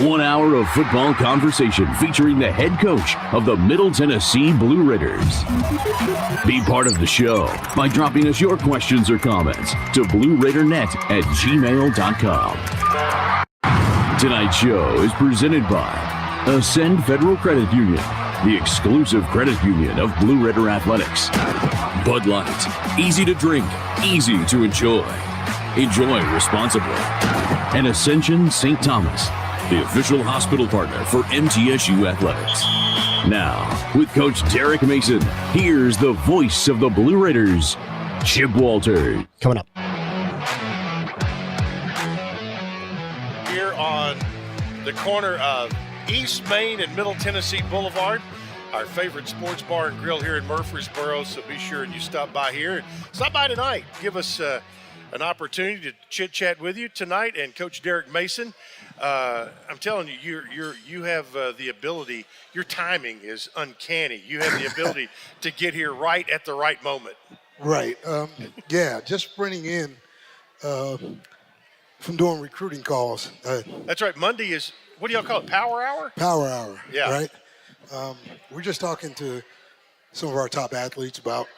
1 hour of football conversation featuring the head coach of the Middle Tennessee Blue Raiders. Be part of the show by dropping us your questions or comments to blueraidernet@gmail.com. Tonight's show is presented by Ascend Federal Credit Union, the exclusive credit union of Blue Raider Athletics. Bud Light, easy to drink, easy to enjoy. Enjoy responsibly. And Ascension St. Thomas, the official hospital partner for MTSU Athletics. Now, with Coach Derek Mason, here's the voice of the Blue Raiders, Chip Walter. Coming up. Here on the corner of East Main and Middle Tennessee Boulevard, our favorite sports bar and grill here in Murfreesboro, so be sure and you stop by here. Stop by tonight. Give us an opportunity to chit-chat with you tonight. And Coach Derek Mason, I'm telling you, you have the ability, your timing is uncanny. You have the ability to get here right at the right moment. Right. Just sprinting in from doing recruiting calls. That's right. Monday is, what do y'all call it, Power Hour? Power Hour, yeah. Right? We're just talking to some of our top athletes about,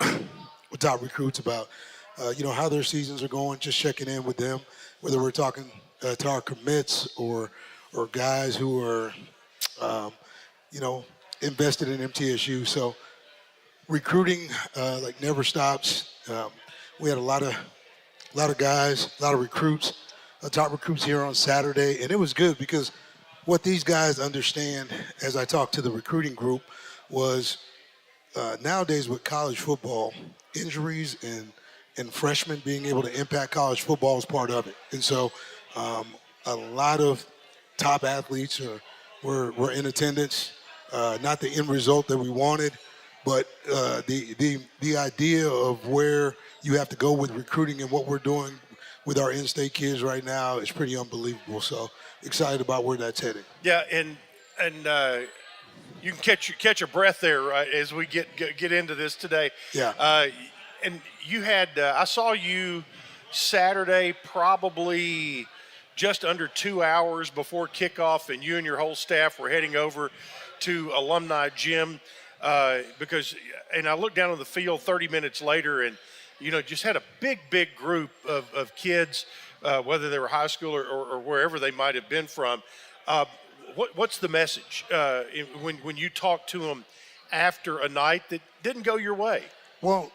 top recruits about, how their seasons are going, just checking in with them, whether we're talking to our commits or guys who are, invested in MTSU. So recruiting never stops. We had a lot of guys, a lot of recruits, top recruits here on Saturday, and it was good because what these guys understand as I talked to the recruiting group was nowadays with college football, injuries and freshmen being able to impact college football is part of it. And so a lot of top athletes were in attendance, not the end result that we wanted, but the idea of where you have to go with recruiting and what we're doing with our in-state kids right now is pretty unbelievable. So excited about where that's headed. Yeah, and you can catch a breath there as we get into this today. Yeah. And you had I saw you Saturday probably just under 2 hours before kickoff, and you and your whole staff were heading over to Alumni Gym because I looked down on the field 30 minutes later and just had a big group of kids, whether they were high school or wherever they might have been from. What's the message when you talk to them after a night that didn't go your way? Well,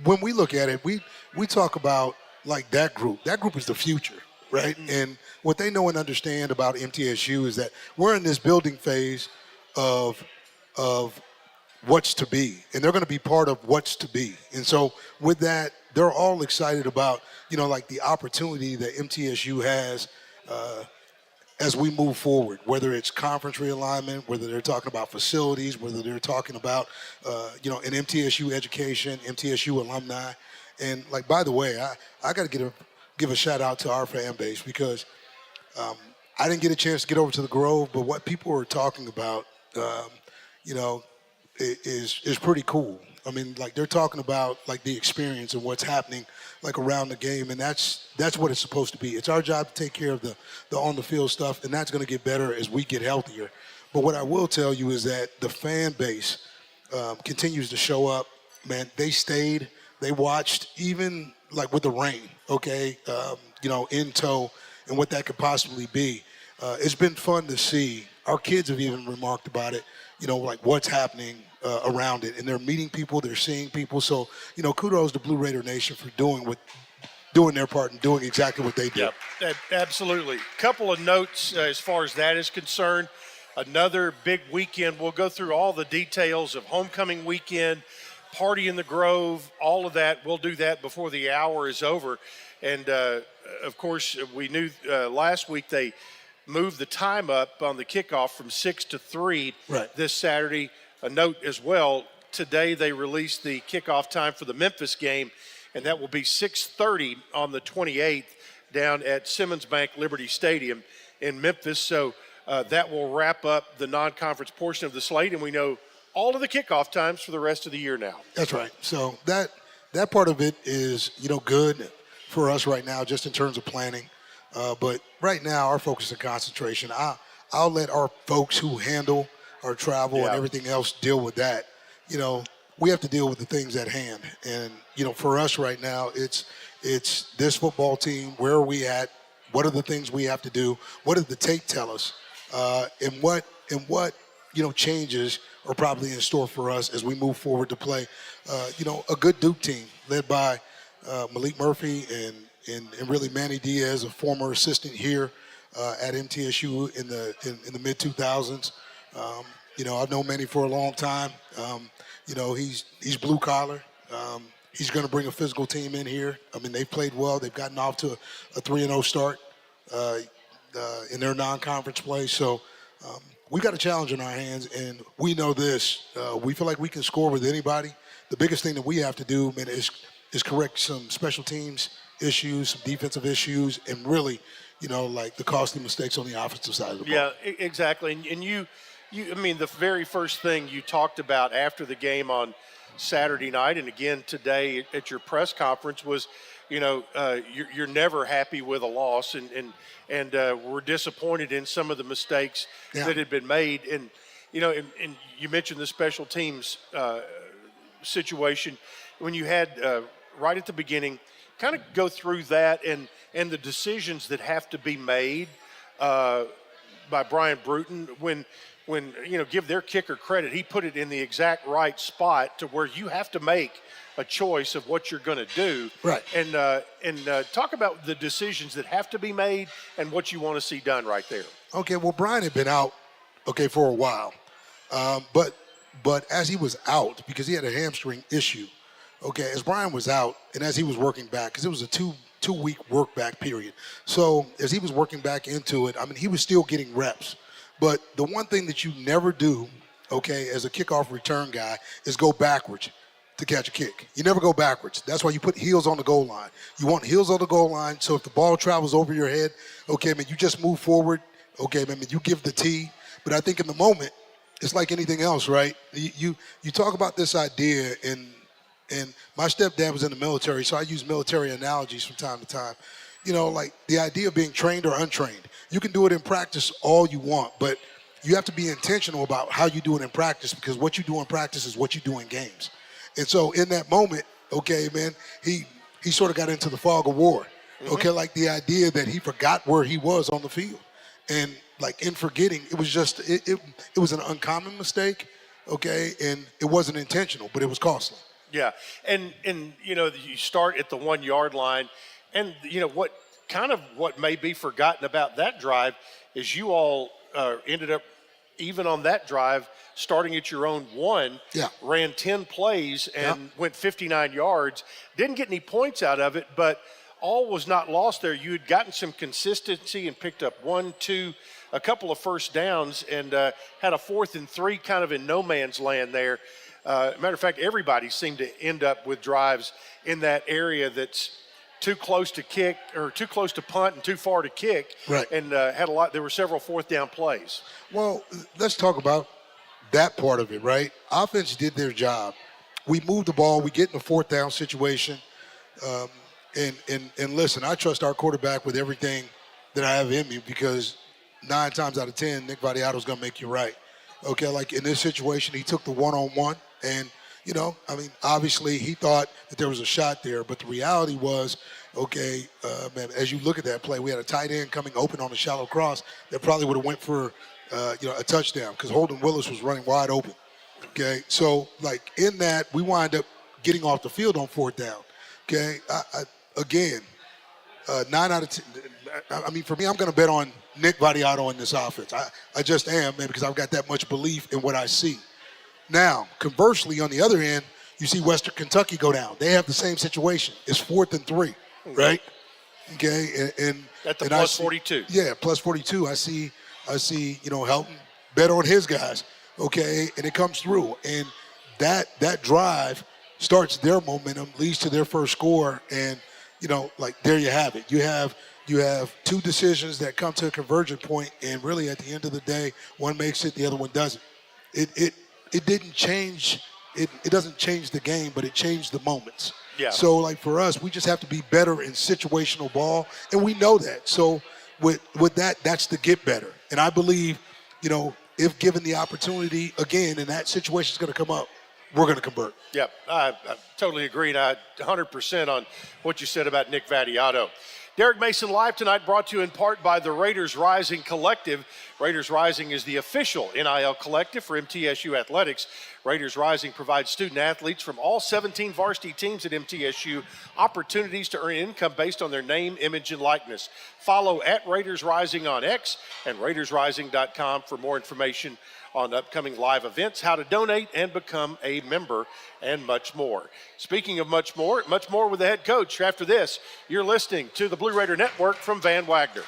when we look at it, we talk about like that group. That group is the future, right? Mm-hmm. And what they know and understand about MTSU is that we're in this building phase of what's to be, and they're going to be part of what's to be. And so with that, they're all excited about, the opportunity that MTSU has as we move forward, whether it's conference realignment, whether they're talking about facilities, whether they're talking about, an MTSU education, MTSU alumni. And by the way, I got to give a shout out to our fan base because I didn't get a chance to get over to the Grove, but what people are talking about, is pretty cool. I mean, they're talking about the experience and what's happening around the game, and that's what it's supposed to be. It's our job to take care of the on the field stuff, and that's going to get better as we get healthier. But what I will tell you is that the fan base continues to show up. Man, they stayed, they watched, even with the rain, okay, in tow, and what that could possibly be. It's been fun to see. Our kids have even remarked about it, what's happening around it. And they're meeting people, they're seeing people. So, kudos to Blue Raider Nation for doing their part and doing exactly what they do. Yep, absolutely. Couple of notes as far as that is concerned. Another big weekend. We'll go through all the details of homecoming weekend, party in the Grove, all of that. We'll do that before the hour is over. And, of course, we knew last week they moved the time up on the kickoff from 6 to 3 this Saturday. A note as well, today they released the kickoff time for the Memphis game, and that will be 6:30 on the 28th down at Simmons Bank Liberty Stadium in Memphis. So that will wrap up the non-conference portion of the slate, and we know all of the kickoff times for the rest of the year now. That's right. So that part of it is, good for us right now just in terms of planning. But right now our focus and concentration, I'll let our folks who handle our travel and everything else deal with that. We have to deal with the things at hand. And, for us right now, it's this football team. Where are we at? What are the things we have to do? What does the tape tell us? And what changes are probably in store for us as we move forward to play, a good Duke team led by Malik Murphy and really Manny Diaz, a former assistant here at MTSU in the mid 2000s. I've known Manny for a long time. He's blue collar. He's going to bring a physical team in here. I mean, they've played well. They've gotten off to a 3-0 start in their non-conference play. So we've got a challenge in our hands, and we know this. We feel like we can score with anybody. The biggest thing that we have to do, man, is correct some special teams issues, some defensive issues, and really, like the costly mistakes on the offensive side of the ball. Yeah, exactly. And the very first thing you talked about after the game on Saturday night, and again today at your press conference, was, you're never happy with a loss, and we're disappointed in some of the mistakes that had been made. And and you mentioned the special teams situation when you had right at the beginning. Kind of go through that and the decisions that have to be made by Brian Bruton when give their kicker credit. He put it in the exact right spot to where you have to make a choice of what you're going to do. Right. And talk about the decisions that have to be made and what you want to see done right there. Okay, well, Brian had been out, for a while. But as he was out, because he had a hamstring issue, as Brian was out and as he was working back, because it was a two-week work back period. So as he was working back into it, he was still getting reps. But the one thing that you never do, as a kickoff return guy, is go backwards to catch a kick. You never go backwards. That's why you put heels on the goal line. You want heels on the goal line, so if the ball travels over your head, you just move forward. You give the tee. But I think in the moment, it's like anything else, right? You talk about this idea, and my stepdad was in the military, so I use military analogies from time to time. Like the idea of being trained or untrained. You can do it in practice all you want, but you have to be intentional about how you do it in practice, because what you do in practice is what you do in games. And so in that moment, he sort of got into the fog of war. Like the idea that he forgot where he was on the field. And like in forgetting, it was just, it was an uncommon mistake, and it wasn't intentional, but it was costly. Yeah, and you start at the 1 yard line, and what may be forgotten about that drive is you all ended up, even on that drive, starting at your own one, ran 10 plays and went 59 yards. Didn't get any points out of it, but all was not lost there. You had gotten some consistency and picked up 1, 2, a couple of first downs, and had a 4th and 3 kind of in no man's land there. Matter of fact, everybody seemed to end up with drives in that area that's too close to kick or too close to punt and too far to kick. Right. And there were several 4th down plays. Well, let's talk about that part of it, right? Offense did their job. We moved the ball. We get in a 4th down situation. And listen, I trust our quarterback with everything that I have in me, because 9 times out of 10, Nick Vadiato's going to make you right. Like in this situation, he took the one-on-one, and obviously he thought that there was a shot there, but the reality was, man, as you look at that play, we had a tight end coming open on a shallow cross that probably would have went for, a touchdown, because Holden Willis was running wide open. So like in that, we wind up getting off the field on 4th down. Again, 9 out of 10. For me, I'm going to bet on Nick Vadiato in this offense. I just am, man, because I've got that much belief in what I see. Now, conversely, on the other end, you see Western Kentucky go down. They have the same situation. It's 4th and 3, right? And at the plus 42. Yeah, plus 42. I see, Helton bet on his guys, and it comes through. And that drive starts their momentum, leads to their first score, and there you have it. You have 2 decisions that come to a convergent point, and really at the end of the day, one makes it, the other one doesn't. It didn't change. It doesn't change the game, but it changed the moments. Yeah. So like for us, we just have to be better in situational ball, and we know that. So with that, that's the get better. And I believe, if given the opportunity, again, and that situation is going to come up, we're going to convert. Yep, I totally agree, and I 100% on what you said about Nick Vattiato. Derek Mason Live tonight brought to you in part by the Raiders Rising Collective. Raiders Rising is the official NIL collective for MTSU Athletics. Raiders Rising provides student athletes from all 17 varsity teams at MTSU opportunities to earn income based on their name, image, and likeness. Follow at Raiders Rising on X and RaidersRising.com for more information on upcoming live events, how to donate and become a member, and much more. Speaking of much more with the head coach. After this, you're listening to the Blue Raider Network from Van Wagner.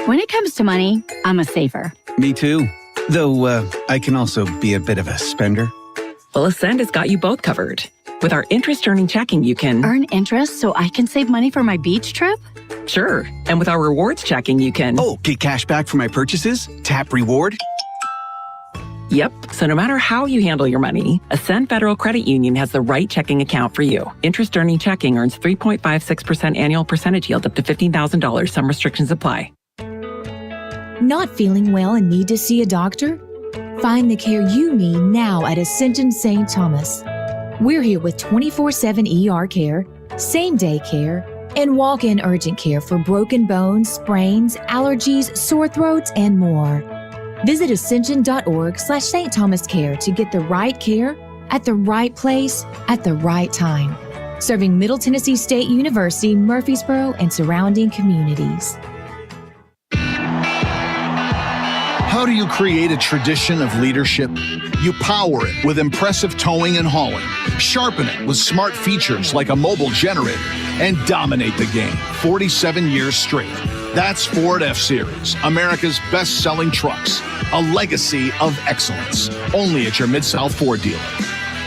When it comes to money, I'm a saver. Me too. Though I can also be a bit of a spender. Well, Ascend has got you both covered. With our interest-earning checking, you can earn interest so I can save money for my beach trip? Sure. And with our rewards checking, you can get cash back for my purchases? Tap reward? Yep. So no matter how you handle your money, Ascend Federal Credit Union has the right checking account for you. Interest-earning checking earns 3.56% annual percentage yield up to $15,000. Some restrictions apply. Not feeling well and need to see a doctor? Find the care you need now at Ascension St. Thomas. We're here with 24/7 ER care, same-day care, and walk-in urgent care for broken bones, sprains, allergies, sore throats, and more. Visit ascension.org/St. Thomas Care to get the right care at the right place at the right time. Serving Middle Tennessee State University, Murfreesboro, and surrounding communities. How do you create a tradition of leadership? You power it with impressive towing and hauling, sharpen it with smart features like a mobile generator, and dominate the game 47 years straight. That's Ford F-Series, America's best-selling trucks, a legacy of excellence. Only at your Mid-South Ford dealer.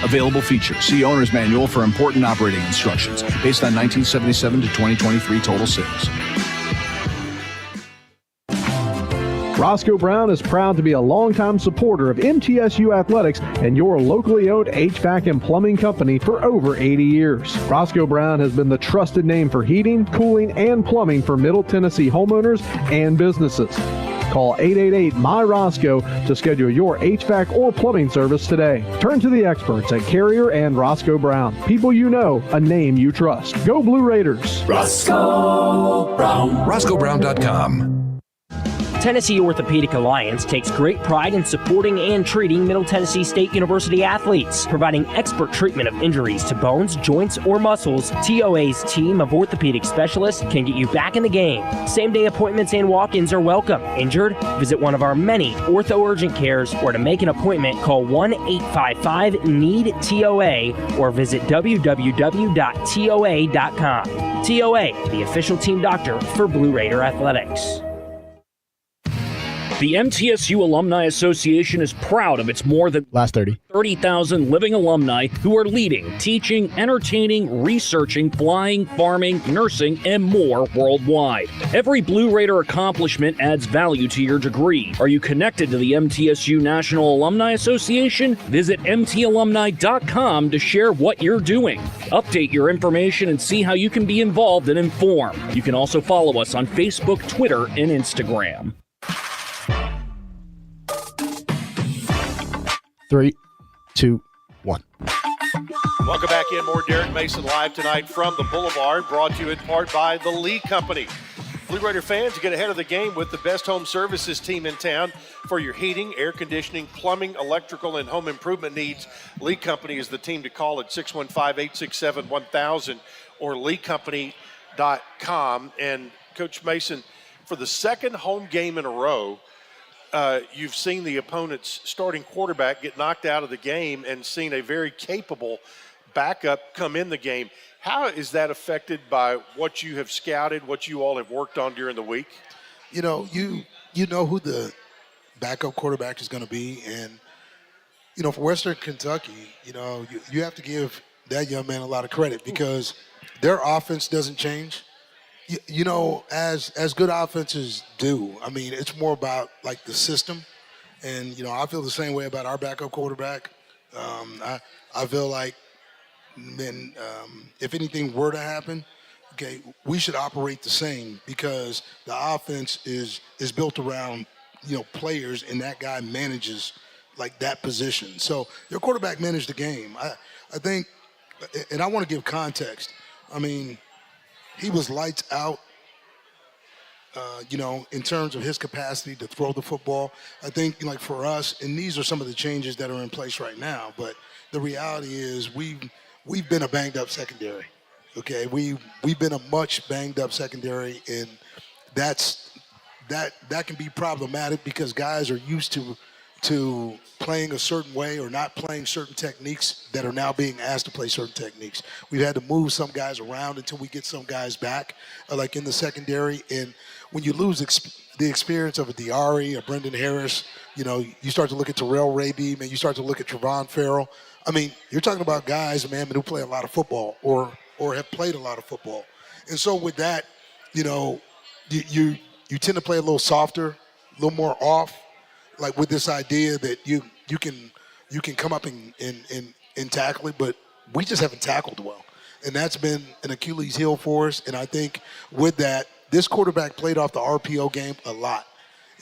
Available features. See Owner's Manual for important operating instructions based on 1977 to 2023 total sales. Roscoe Brown is proud to be a longtime supporter of MTSU Athletics and your locally owned HVAC and plumbing company for over 80 years. Roscoe Brown has been the trusted name for heating, cooling, and plumbing for Middle Tennessee homeowners and businesses. Call 888-MY-ROSCOE to schedule your HVAC or plumbing service today. Turn to the experts at Carrier and Roscoe Brown. People you know, a name you trust. Go Blue Raiders. Roscoe Brown. RoscoeBrown.com. Tennessee Orthopedic Alliance takes great pride in supporting and treating Middle Tennessee State University athletes. Providing expert treatment of injuries to bones, joints, or muscles, TOA's team of orthopedic specialists can get you back in the game. Same-day appointments and walk-ins are welcome. Injured? Visit one of our many ortho urgent cares, or to make an appointment, call 1-855-NEED-TOA or visit www.toa.com. TOA, the official team doctor for Blue Raider Athletics. The MTSU Alumni Association is proud of its more than 30,000 living alumni who are leading, teaching, entertaining, researching, flying, farming, nursing, and more worldwide. Every Blue Raider accomplishment adds value to your degree. Are you connected to the MTSU National Alumni Association? Visit mtalumni.com to share what you're doing. Update your information and see how you can be involved and informed. You can also follow us on Facebook, Twitter, and Instagram. 3, 2, 1. Welcome back in. More Derek Mason Live tonight from the Boulevard, brought to you in part by the Lee Company. Blue Raider fans, get ahead of the game with the best home services team in town for your heating, air conditioning, plumbing, electrical, and home improvement needs. Lee Company is the team to call at 615-867-1000 or leecompany.com. And Coach Mason, for the second home game in a row, you've seen the opponent's starting quarterback get knocked out of the game and seen a very capable backup come in the game. How is that affected by what you have scouted, what you all have worked on during the week? You know who the backup quarterback is going to be. And, for Western Kentucky, you have to give that young man a lot of credit because their offense doesn't change. As good offenses do, I mean, it's more about like the system. And, I feel the same way about our backup quarterback. I feel like if anything were to happen, okay, we should operate the same because the offense is built around, players, and that guy manages like that position. So your quarterback managed the game. I think, and I want to give context. I mean, he was lights out, in terms of his capacity to throw the football. I think, like for us, and these are some of the changes that are in place right now, but the reality is we've been a banged up secondary. Okay, we've been a much banged up secondary, and that can be problematic because guys are used to playing a certain way or not playing certain techniques that are now being asked to play certain techniques. We've had to move some guys around until we get some guys back, like in the secondary. And when you lose the experience of a Diari, a Brendan Harris, you start to look at Terrell Raby, man, you start to look at Trevon Farrell. I mean, you're talking about guys, man, who play a lot of football or have played a lot of football. And so with that, you tend to play a little softer, a little more off, like with this idea that you can come up and tackle it, but we just haven't tackled well. And that's been an Achilles heel for us. And I think with that, this quarterback played off the RPO game a lot.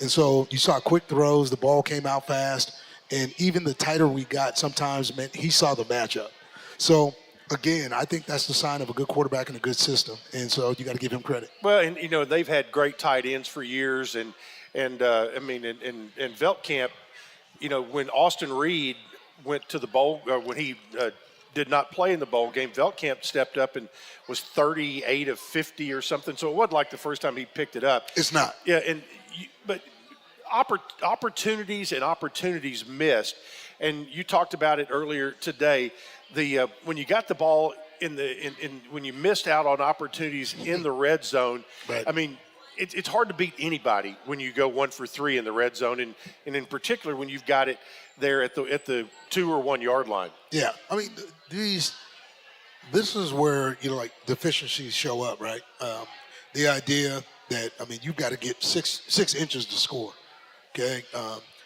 And so you saw quick throws, the ball came out fast, and even the tighter we got sometimes meant he saw the matchup. So again, I think that's the sign of a good quarterback and a good system. And so you got to give him credit. Well, and they've had great tight ends for years, and Veltkamp, when Austin Reed went to the bowl, when he did not play in the bowl game, Veltkamp stepped up and was 38 of 50 or something. So it wasn't like the first time he picked it up. It's not. Yeah, but opportunities and opportunities missed, and you talked about it earlier today. When you got the ball when you missed out on opportunities in the red zone, right. I mean, it's hard to beat anybody when you go 1 for 3 in the red zone, and in particular when you've got it there at the 2 or 1 yard line. Yeah, I mean, this is where deficiencies show up, right? The idea that you've got to get six inches to score. Okay,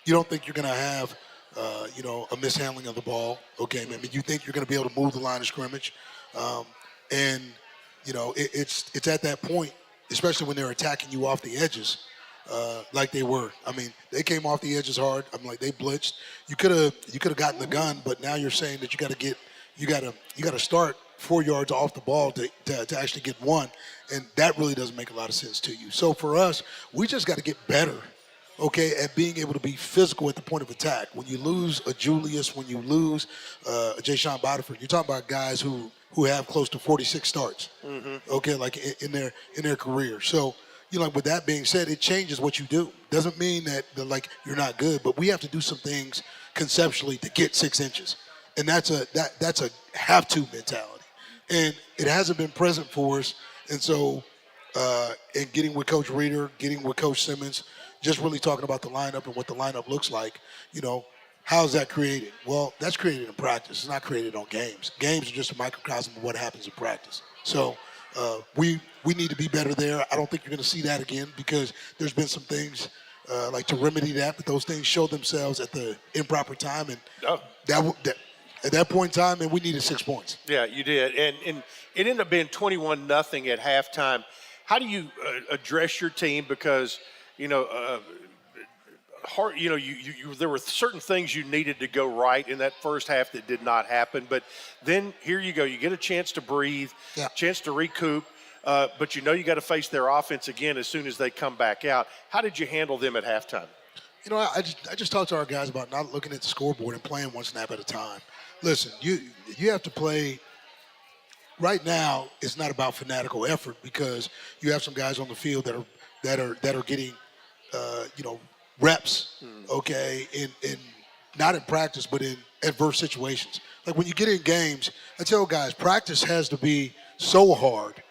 you don't think you're going to have a mishandling of the ball. Okay, you think you're going to be able to move the line of scrimmage, and it's at that point, especially when they're attacking you off the edges, like they were. I mean, they came off the edges hard. They blitzed. You could have gotten the gun, but now you're saying that you got to start 4 yards off the ball to actually get one, and that really doesn't make a lot of sense to you. So for us, we just got to get better, okay, at being able to be physical at the point of attack. When you lose a Julius, when you lose a Jayshon Botterford, you're talking about guys who have close to 46 starts, okay, like in their career. So, with that being said, it changes what you do. Doesn't mean that you're not good, but we have to do some things conceptually to get 6 inches, and that's a have-to mentality, and it hasn't been present for us. And so, in getting with Coach Reeder, getting with Coach Simmons, just really talking about the lineup and what the lineup looks like, how's that created? Well, that's created in practice. It's not created on games. Games are just a microcosm of what happens in practice. So we need to be better there. I don't think you're going to see that again because there's been some things to remedy that, but those things show themselves at the improper time. And at that point in time, we needed 6 points. Yeah, you did. And it ended up being 21-0 at halftime. How do you address your team? Because, there were certain things you needed to go right in that first half that did not happen. But then here you go. You get a chance to breathe, chance to recoup. But you got to face their offense again as soon as they come back out. How did you handle them at halftime? I just talked to our guys about not looking at the scoreboard and playing one snap at a time. Listen, you have to play. Right now, it's not about fanatical effort because you have some guys on the field that are getting reps, okay, in not in practice but in adverse situations. Like when you get in games, I tell guys practice has to be so hard,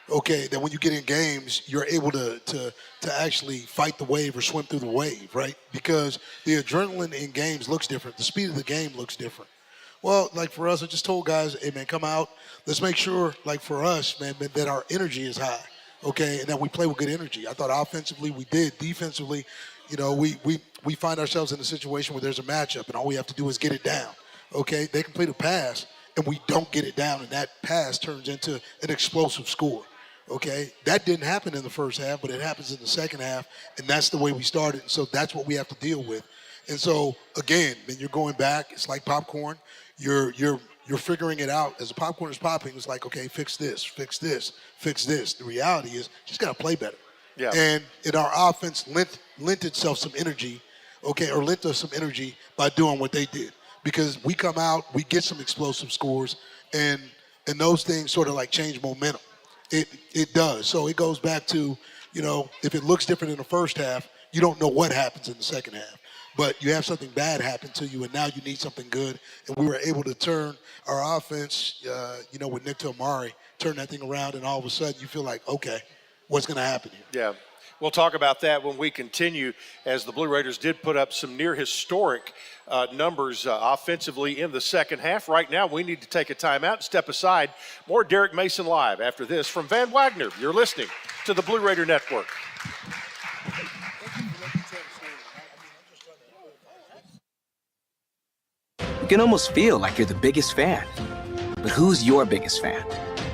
okay, that when you get in games, you're able to actually fight the wave or swim through the wave, right? Because the adrenaline in games looks different. The speed of the game looks different. Well, like for us, I just told guys, hey, man, come out. Let's make sure, like for us, man, that our energy is high, okay, and that we play with good energy. I thought offensively we did. Defensively, we find ourselves in a situation where there's a matchup, and all we have to do is get it down, okay? They complete a pass, and we don't get it down, and that pass turns into an explosive score, Okay, that didn't happen in the first half, but it happens in the second half, and that's the way we started. So that's what we have to deal with. And so again, then you're going back. It's like popcorn. You're figuring it out as the popcorn is popping. It's like, okay, fix this, fix this, fix this. The reality is, just got to play better. Yeah. And our offense lent itself some energy, okay, or lent us some energy by doing what they did, because we come out, we get some explosive scores, and those things sort of like change momentum. It does. So it goes back to, if it looks different in the first half, you don't know what happens in the second half. But you have something bad happen to you, and now you need something good. And we were able to turn our offense, with Nick Amari, turn that thing around, and all of a sudden you feel like, okay, what's going to happen here? Yeah. We'll talk about that when we continue, as the Blue Raiders did put up some near historic numbers offensively in the second half. Right now, we need to take a timeout and step aside. More Derek Mason Live after this from Van Wagner. You're listening to the Blue Raider Network. You can almost feel like you're the biggest fan. But who's your biggest fan?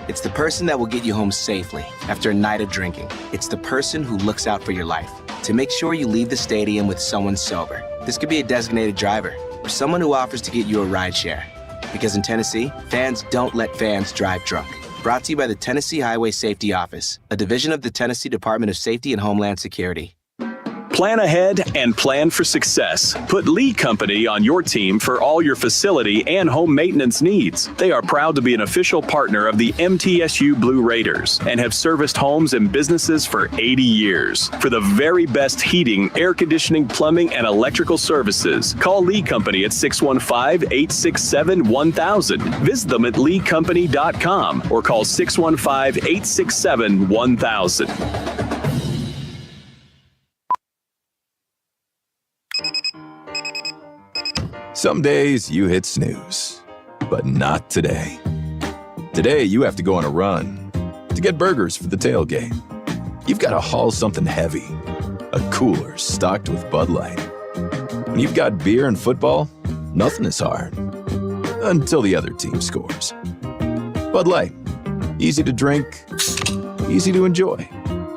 It's the person that will get you home safely after a night of drinking. It's the person who looks out for your life to make sure you leave the stadium with someone sober. This could be a designated driver or someone who offers to get you a ride share. Because in Tennessee, fans don't let fans drive drunk. Brought to you by the Tennessee Highway Safety Office, a division of the Tennessee Department of Safety and Homeland Security. Plan ahead and plan for success. Put Lee Company on your team for all your facility and home maintenance needs. They are proud to be an official partner of the MTSU Blue Raiders and have serviced homes and businesses for 80 years. For the very best heating, air conditioning, plumbing, and electrical services, call Lee Company at 615-867-1000. Visit them at leecompany.com or call 615-867-1000. Some days you hit snooze, but not today. Today you have to go on a run to get burgers for the tailgate. You've got to haul something heavy, a cooler stocked with Bud Light. When you've got beer and football, nothing is hard. Until the other team scores. Bud Light. Easy to drink, easy to enjoy.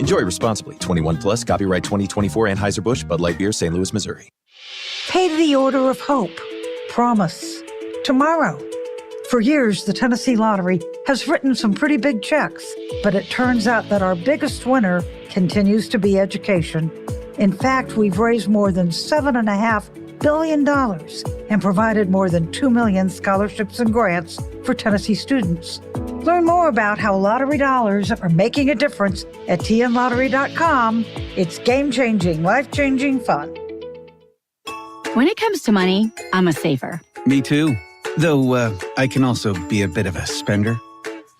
Enjoy responsibly. 21 plus, copyright 2024 Anheuser-Busch, Bud Light Beer, St. Louis, Missouri. Pay the Order of Hope. Promise. Tomorrow. For years, the Tennessee Lottery has written some pretty big checks, but it turns out that our biggest winner continues to be education. In fact, we've raised more than $7.5 billion and provided more than 2 million scholarships and grants for Tennessee students. Learn more about how lottery dollars are making a difference at tnlottery.com. It's game-changing, life-changing fun. When it comes to money, I'm a saver. Me too. Though I can also be a bit of a spender.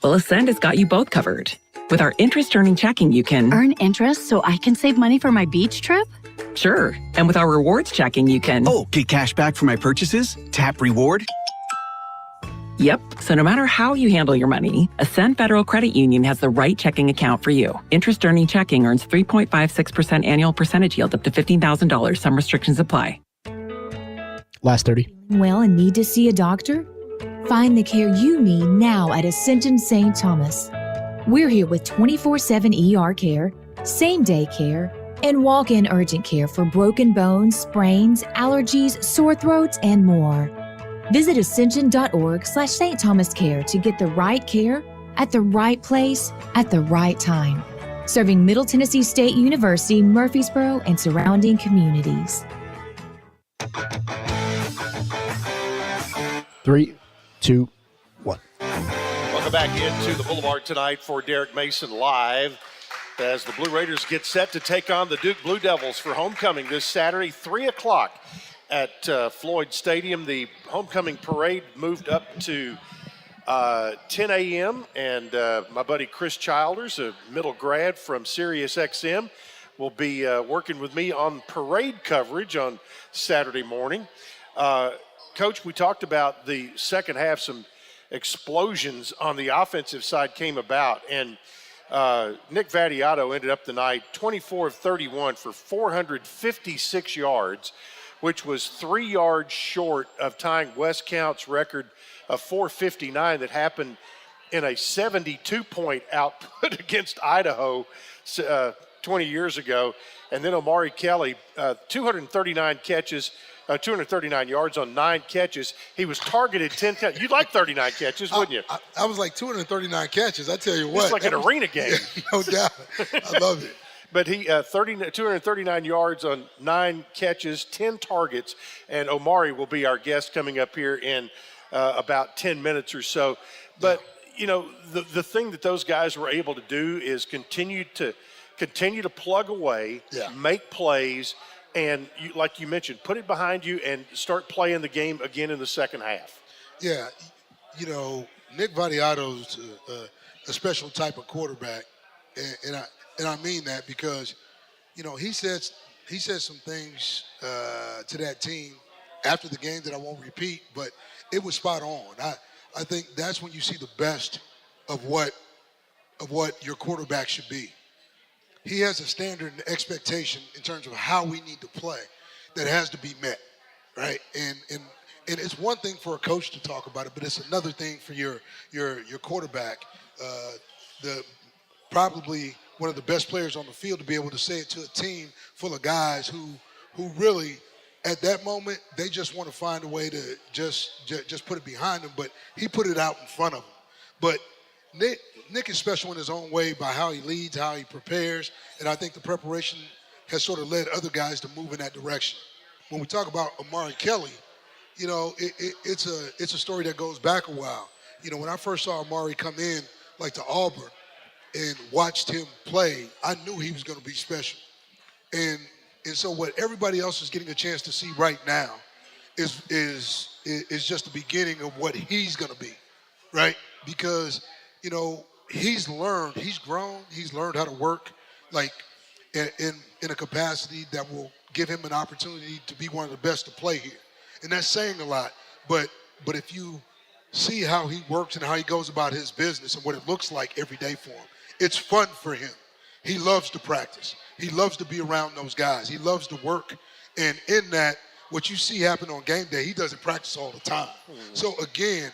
Well, Ascend has got you both covered. With our interest-earning checking, you can earn interest so I can save money for my beach trip? Sure. And with our rewards checking, you can get cash back for my purchases? Tap reward? Yep. So no matter how you handle your money, Ascend Federal Credit Union has the right checking account for you. Interest-earning checking earns 3.56% annual percentage yield up to $15,000. Some restrictions apply. Last 30. Well, and need to see a doctor? Find the care you need now at Ascension St. Thomas. We're here with 24/7 ER care, same-day care, and walk-in urgent care for broken bones, sprains, allergies, sore throats, and more. Visit ascension.org/St. Thomas Care to get the right care at the right place at the right time. Serving Middle Tennessee State University, Murfreesboro, and surrounding communities. 3, 2, 1. Welcome back into the Boulevard tonight for Derek Mason Live as the Blue Raiders get set to take on the Duke Blue Devils for homecoming this Saturday, 3 o'clock at Floyd Stadium. The homecoming parade moved up to 10 a.m. and my buddy Chris Childers, a middle grad from Sirius XM, will be working with me on parade coverage on Saturday morning. Coach, we talked about the second half, some explosions on the offensive side came about, and Nick Vattiato ended up the night 24 of 31 for 456 yards, which was 3 yards short of tying Wes Count's record of 459 that happened in a 72-point output against Idaho 20 years ago. And then Omari Kelly, 239 catches, 239 yards on 9 catches. He was targeted 10 times. You'd like 39 catches, wouldn't you? I was like 239 catches. I tell you what. It's like an arena game. No doubt. I love it. But he 239 yards on 9 catches, 10 targets, and Omari will be our guest coming up here in about 10 minutes or so. But you know, the thing that those guys were able to do is continue to plug away, make plays, and like you mentioned, put it behind you and start playing the game again in the second half. Yeah, you know, Nick Vattiato's a special type of quarterback, and I mean that because, you know, he said some things to that team after the game that I won't repeat, but it was spot on. I think that's when you see the best of what your quarterback should be. He has a standard and expectation in terms of how we need to play that has to be met, right? And it's one thing for a coach to talk about it, but it's another thing for your quarterback, probably one of the best players on the field, to be able to say it to a team full of guys who really, at that moment, they just want to find a way to just put it behind them. But he put it out in front of them. But Nick is special in his own way by how he leads, how he prepares, and I think the preparation has sort of led other guys to move in that direction. When we talk about Omari Kelly, you know, it's a story that goes back a while. You know, when I first saw Omari come in, like to Auburn, and watched him play, I knew he was going to be special. And so what everybody else is getting a chance to see right now is just the beginning of what he's going to be, right? Because, you know, he's grown, he's learned how to work like in a capacity that will give him an opportunity to be one of the best to play here. And that's saying a lot, but if you see how he works and how he goes about his business and what it looks like every day for him, it's fun for him. He loves to practice. He loves to be around those guys. He loves to work. And in that, what you see happen on game day, he doesn't practice all the time. So again,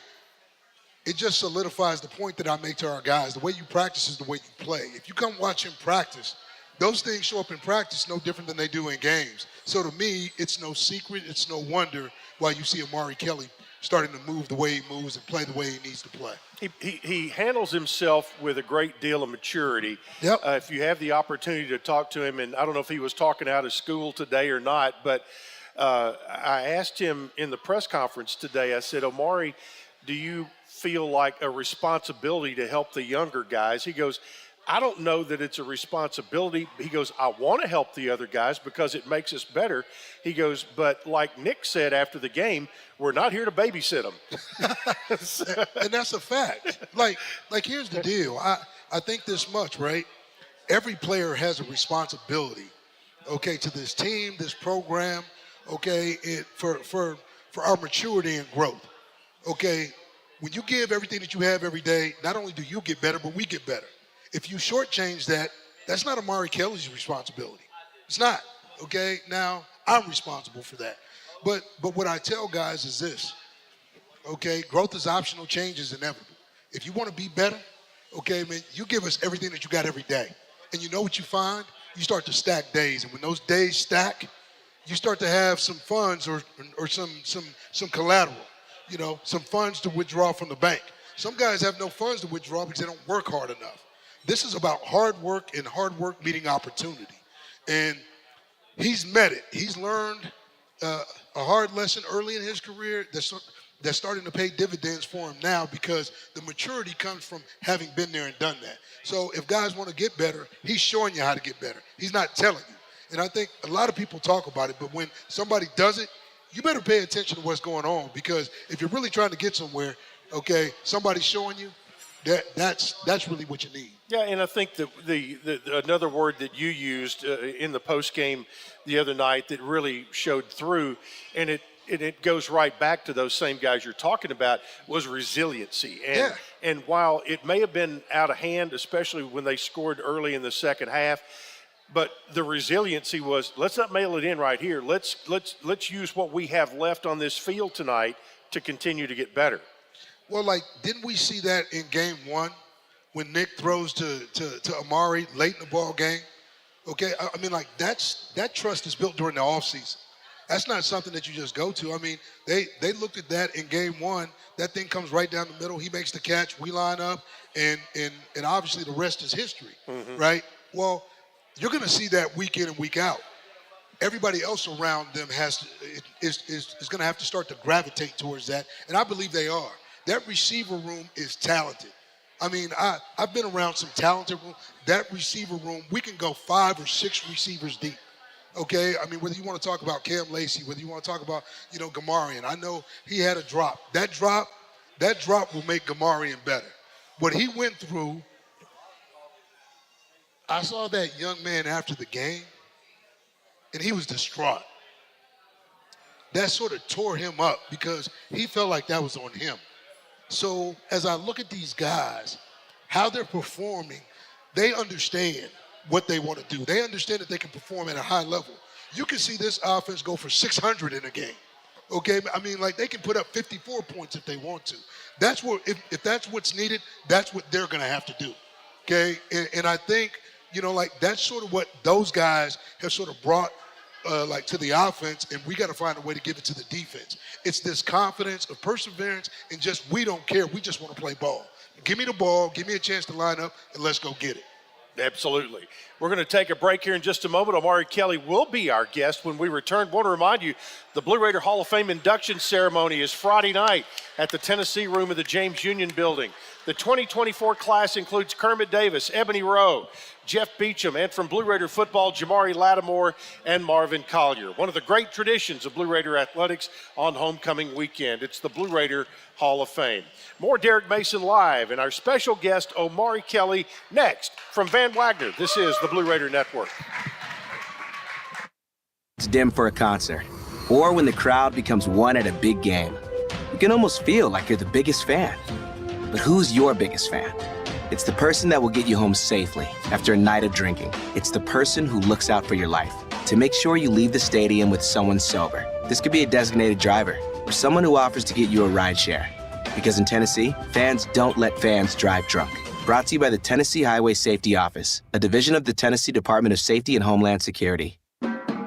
it just solidifies the point that I make to our guys. The way you practice is the way you play. If you come watch him practice, those things show up in practice no different than they do in games. So to me, it's no secret, it's no wonder why you see Omari Kelly starting to move the way he moves and play the way he needs to play. He handles himself with a great deal of maturity. Yep. If you have the opportunity to talk to him, and I don't know if he was talking out of school today or not, but I asked him in the press conference today, I said, Omari, do you feel like a responsibility to help the younger guys? He goes, I don't know that it's a responsibility. He goes, I want to help the other guys because it makes us better. He goes, but like Nick said after the game, we're not here to babysit them. And that's a fact. Like here's the deal. I think this much, right? Every player has a responsibility, okay, to this team, this program, okay, for our maturity and growth, okay? When you give everything that you have every day, not only do you get better, but we get better. If you shortchange that, that's not Omari Kelly's responsibility. It's not, okay? Now, I'm responsible for that. But what I tell guys is this, okay? Growth is optional, change is inevitable. If you want to be better, okay, man, you give us everything that you got every day. And you know what you find? You start to stack days. And when those days stack, you start to have some funds or some collateral, you know, some funds to withdraw from the bank. Some guys have no funds to withdraw because they don't work hard enough. This is about hard work and hard work meeting opportunity. And he's met it. He's learned a hard lesson early in his career that's starting to pay dividends for him now because the maturity comes from having been there and done that. So if guys want to get better, he's showing you how to get better. He's not telling you. And I think a lot of people talk about it, but when somebody does it, you better pay attention to what's going on because if you're really trying to get somewhere, okay, somebody's showing you, that's really what you need. Yeah, and I think the another word that you used in the post game the other night that really showed through, and it goes right back to those same guys you're talking about, was resiliency. And while it may have been out of hand, especially when they scored early in the second half, but the resiliency was, let's not mail it in right here. Let's use what we have left on this field tonight to continue to get better. Well, like, didn't we see that in game one when Nick throws to Amari late in the ball game? Okay, I mean, like, that trust is built during the offseason. That's not something that you just go to. I mean, they looked at that in game one. That thing comes right down the middle. He makes the catch. We line up, and obviously the rest is history, right? Well, you're going to see that week in and week out. Everybody else around them is going to have to start to gravitate towards that, and I believe they are. That receiver room is talented. I mean, I've been around some talented room. That receiver room, we can go 5 or 6 receivers deep. Okay, I mean, whether you want to talk about Cam Lacey, whether you want to talk about, Gamarian. I know he had a drop. That drop will make Gamarian better. What he went through, I saw that young man after the game, and he was distraught. That sort of tore him up because he felt like that was on him. So as I look at these guys, how they're performing, they understand what they want to do. They understand that they can perform at a high level. You can see this offense go for 600 in a game. Okay, I mean, like, they can put up 54 points if they want to. That's what, if that's what's needed, that's what they're going to have to do. Okay, and I think, that's sort of what those guys have sort of brought to the offense, and we got to find a way to give it to the defense. It's this confidence of perseverance and just, we don't care. We just want to play ball. Give me the ball, give me a chance to line up, and let's go get it. Absolutely. We're going to take a break here in just a moment. Omari Kelly will be our guest when we return. Want to remind you, the Blue Raider Hall of Fame induction ceremony is Friday night at the Tennessee Room of the James Union Building. The 2024 class includes Kermit Davis, Ebony Rowe, Jeff Beecham, and from Blue Raider football, Jamari Lattimore and Marvin Collier. One of the great traditions of Blue Raider athletics on homecoming weekend. It's the Blue Raider Hall of Fame. More Derek Mason live and our special guest, Omari Kelly, next from Van Wagner. This is the Blue Raider Network. It's dim for a concert, or when the crowd becomes one at a big game. You can almost feel like you're the biggest fan. But who's your biggest fan? It's the person that will get you home safely after a night of drinking. It's the person who looks out for your life to make sure you leave the stadium with someone sober. This could be a designated driver or someone who offers to get you a ride share. Because in Tennessee, fans don't let fans drive drunk. Brought to you by the Tennessee Highway Safety Office, a division of the Tennessee Department of Safety and Homeland Security.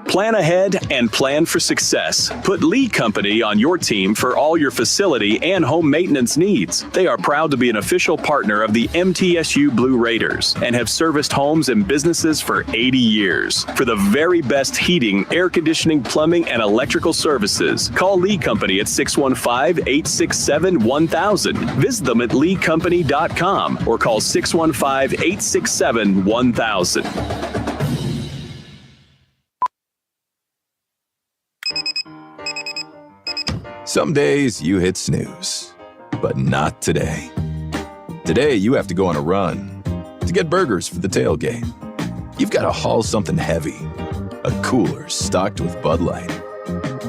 Plan ahead and plan for success. Put Lee Company on your team for all your facility and home maintenance needs. They are proud to be an official partner of the MTSU Blue Raiders and have serviced homes and businesses for 80 years. For the very best heating, air conditioning, plumbing, and electrical services, call Lee Company at 615-867-1000. Visit them at leecompany.com or call 615-867-1000. Some days you hit snooze, but not today. Today you have to go on a run to get burgers for the tailgate. You've got to haul something heavy, a cooler stocked with Bud Light.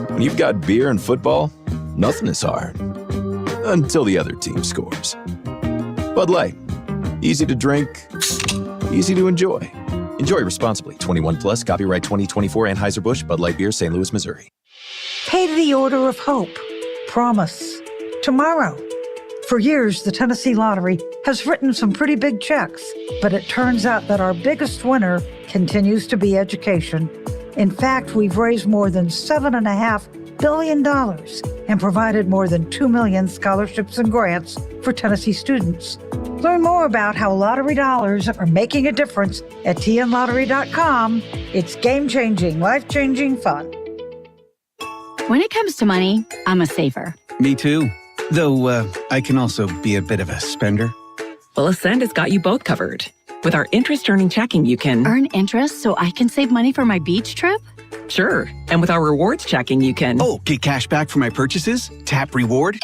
When you've got beer and football, nothing is hard. Until the other team scores. Bud Light. Easy to drink, easy to enjoy. Enjoy responsibly. 21 plus, copyright 2024 Anheuser-Busch, Bud Light Beer, St. Louis, Missouri. Pay the order of hope. Promise. Tomorrow. For years, the Tennessee Lottery has written some pretty big checks, but it turns out that our biggest winner continues to be education. In fact, we've raised more than $7.5 billion and provided more than 2 million scholarships and grants for Tennessee students. Learn more about how lottery dollars are making a difference at tnlottery.com. It's game-changing, life-changing fun. When it comes to money, I'm a saver. Me too. Though I can also be a bit of a spender. Well, Ascend has got you both covered. With our interest-earning checking, you can earn interest so I can save money for my beach trip? Sure. And with our rewards checking, you can get cash back for my purchases? Tap reward?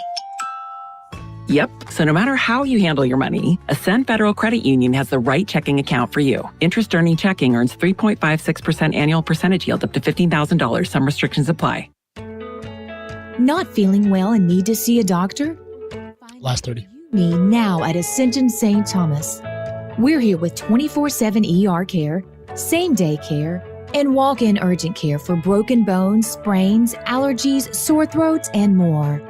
Yep. So no matter how you handle your money, Ascend Federal Credit Union has the right checking account for you. Interest-earning checking earns 3.56% annual percentage yield up to $15,000. Some restrictions apply. Not feeling well and need to see a doctor? Last 30. Need now at Ascension St. Thomas. We're here with 24/7 ER care, same-day care, and walk-in urgent care for broken bones, sprains, allergies, sore throats, and more.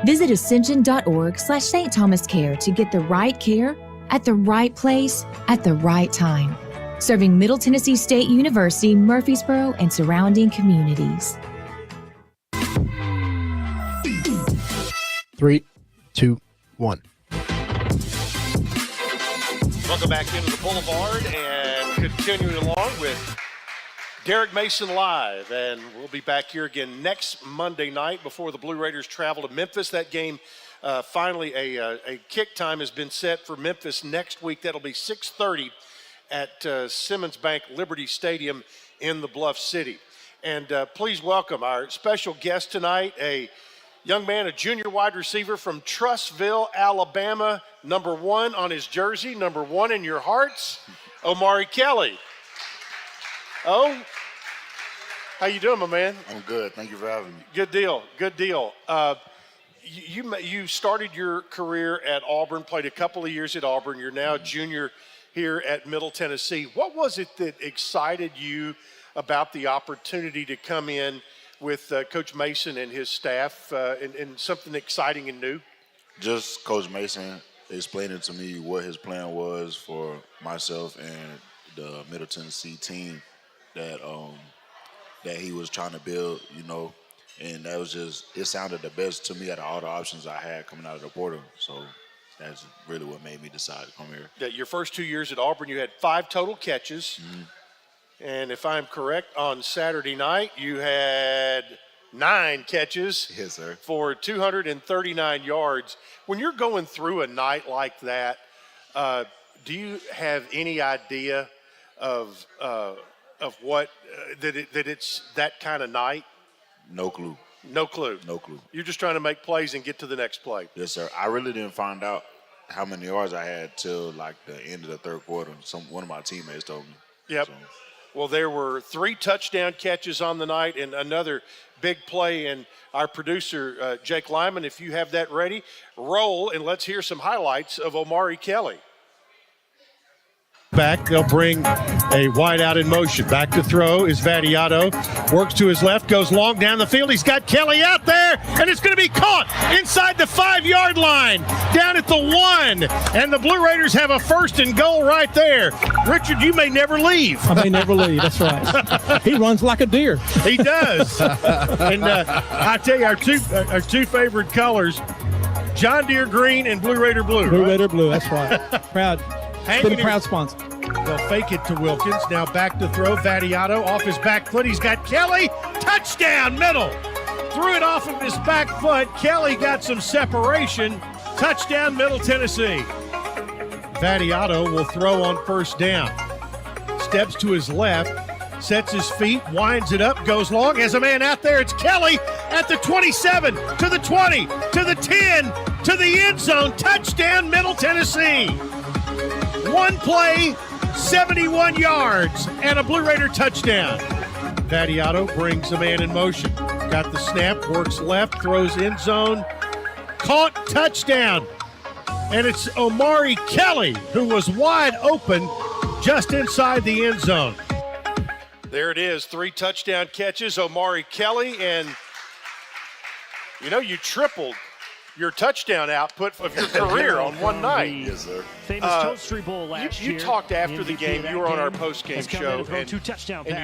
Visit ascension.org/St. Thomas Care to get the right care at the right place at the right time. Serving Middle Tennessee State University, Murfreesboro, and surrounding communities. 3, 2, 1. Welcome back into the Boulevard and continuing along with Derek Mason Live. And we'll be back here again next Monday night before the Blue Raiders travel to Memphis. That game, finally, a kick time has been set for Memphis next week. That'll be 6:30 at Simmons Bank Liberty Stadium in the Bluff City. And please welcome our special guest tonight, a young man, a junior wide receiver from Trussville, Alabama, number 1 on his jersey, number 1 in your hearts, Omari Kelly. Oh, how you doing, my man? I'm good. Thank you for having me. Good deal. Good deal. You started your career at Auburn, played a couple of years at Auburn. You're now a junior here at Middle Tennessee. What was it that excited you about the opportunity to come in with Coach Mason and his staff and something exciting and new? Just Coach Mason explaining to me what his plan was for myself and the Middle Tennessee team that he was trying to build, and that was just, it sounded the best to me out of all the options I had coming out of the portal. So that's really what made me decide to come here. Your first 2 years at Auburn, you had 5 total catches. Mm-hmm. And if I'm correct, on Saturday night, you had 9 catches. Yes, sir. For 239 yards. When you're going through a night like that, do you have any idea of what that it's that kind of night? No clue. No clue. No clue. You're just trying to make plays and get to the next play. Yes, sir. I really didn't find out how many yards I had till like the end of the third quarter. One of my teammates told me. Yep. So. Well, there were 3 touchdown catches on the night and another big play. And our producer, Jake Lyman, if you have that ready, roll and let's hear some highlights of Omari Kelly. Back, they'll bring a wide out in motion. Back to throw is Vadiato. Works to his left, goes long down the field. He's got Kelly out there, and it's going to be caught inside the 5-yard line, down at the 1. And the Blue Raiders have a 1st and goal right there. Richard, you may never leave. I may never leave, that's right. He runs like a deer. He does. And I tell you, our two favorite colors, John Deere green and Blue Raider blue. Blue right? Raider blue, that's right. Proud. Been a proud sponsor. They'll fake it to Wilkins. Now back to throw. Vadiato off his back foot. He's got Kelly. Touchdown, middle. Threw it off of his back foot. Kelly got some separation. Touchdown, Middle Tennessee. Vadiato will throw on 1st down. Steps to his left. Sets his feet. Winds it up. Goes long. Has a man out there. It's Kelly at the 27, to the 20, to the 10, to the end zone. Touchdown, Middle Tennessee. 1 play, 71 yards, and a Blue Raider touchdown. Vadiato brings a man in motion. Got the snap, works left, throws end zone. Caught, touchdown. And it's Omari Kelly, who was wide open just inside the end zone. There it is, 3 touchdown catches, Omari Kelly, and you tripled your touchdown output of your career on one night. Yes, sir. Famous Toadstool Bowl last year. You talked after the game. You were on our post-game show, and you